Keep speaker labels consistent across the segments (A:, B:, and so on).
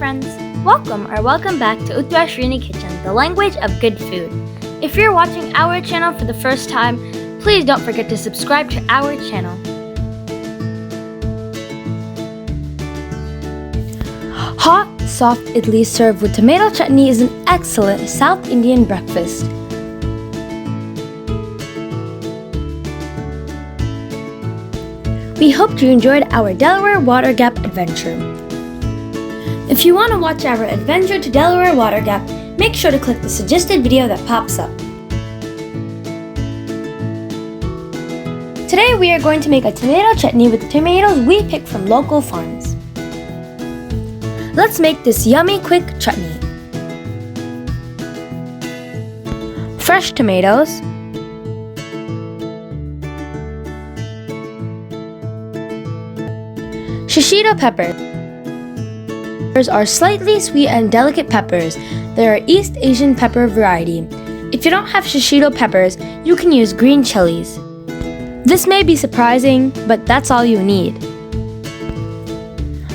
A: friends! Welcome back to Uthra Srini Kitchen, the language of good food. If you're watching our channel for the first time, please don't forget to subscribe to our channel. Hot, soft idli served with tomato chutney is an excellent South Indian breakfast. We hope you enjoyed our Delaware Water Gap adventure. If you want to watch our adventure to Delaware Water Gap, make sure to click the suggested video that pops up. Today we are going to make a tomato chutney with the tomatoes we picked from local farms. Let's make this yummy quick chutney. Fresh tomatoes, Shishito peppers are slightly sweet and delicate peppers. They are East Asian pepper variety. If you don't have Shishito peppers, you can use green chilies. This may be surprising, but that's all you need.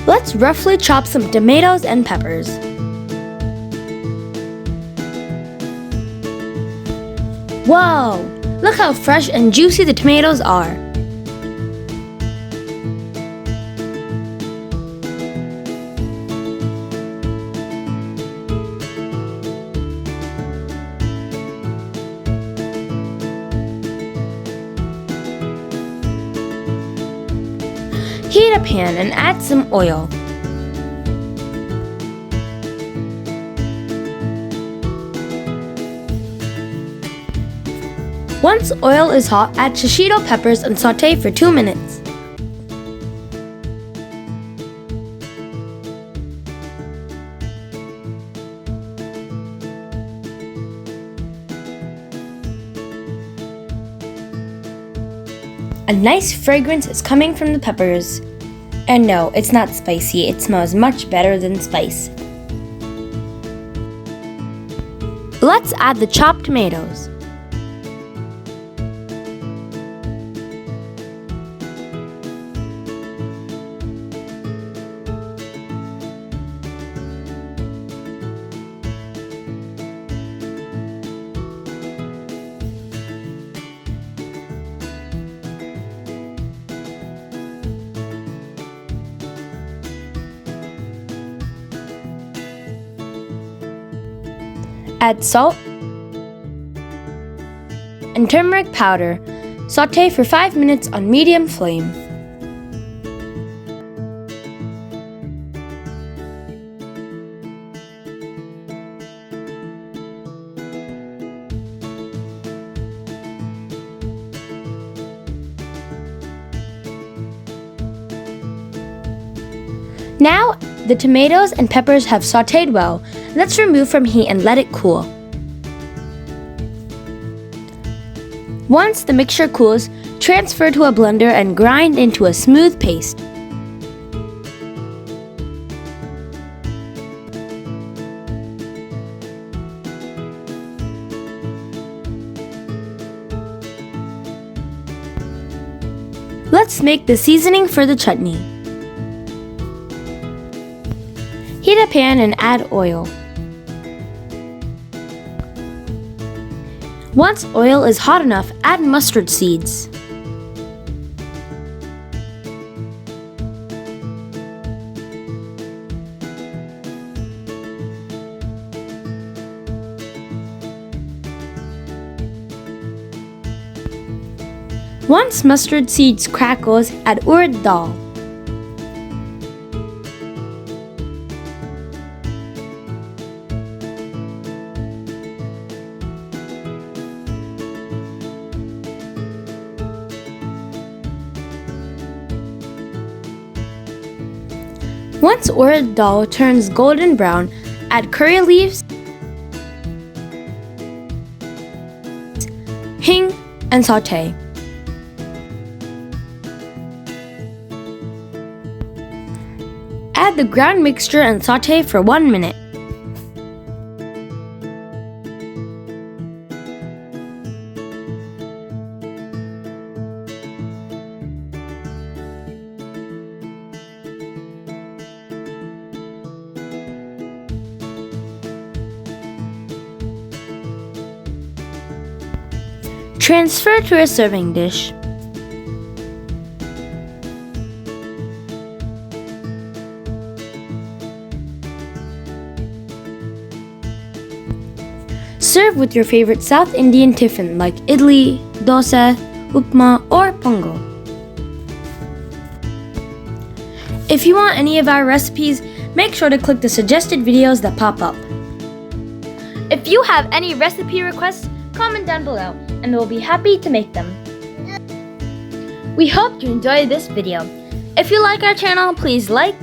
A: Let's roughly chop some tomatoes and peppers. Whoa! Look how fresh and juicy the tomatoes are. Heat a pan and add some oil. Once oil is hot, add shishito peppers and saute for 2 minutes. A nice fragrance is coming from the peppers. And no, it's not spicy. It smells much better than spice. Let's add the chopped tomatoes. Add salt and turmeric powder. Saute for 5 minutes on medium flame. Now the tomatoes and peppers have sauteed well. Let's remove from heat and let it cool. Once the mixture cools, transfer to a blender and grind into a smooth paste. Let's make the seasoning for the chutney. Heat a pan and add oil. Once oil is hot enough, add mustard seeds. Once mustard seeds crackles, add urad dal. Once urad dal turns golden brown, add curry leaves, hing, and saute. Add the ground mixture and saute for 1 minute. Transfer to a serving dish. Serve with your favorite South Indian tiffin like idly, dosa, upma, or pongal. If you want any of our recipes, make sure to click the suggested videos that pop up. If you have any recipe requests, comment down below and we'll be happy to make them. We hope you enjoyed this video. If you like our channel, please like,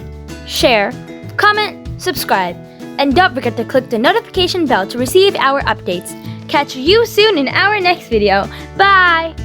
A: share, comment, subscribe, and don't forget to click the notification bell to receive our updates. Catch you soon in our next video. Bye!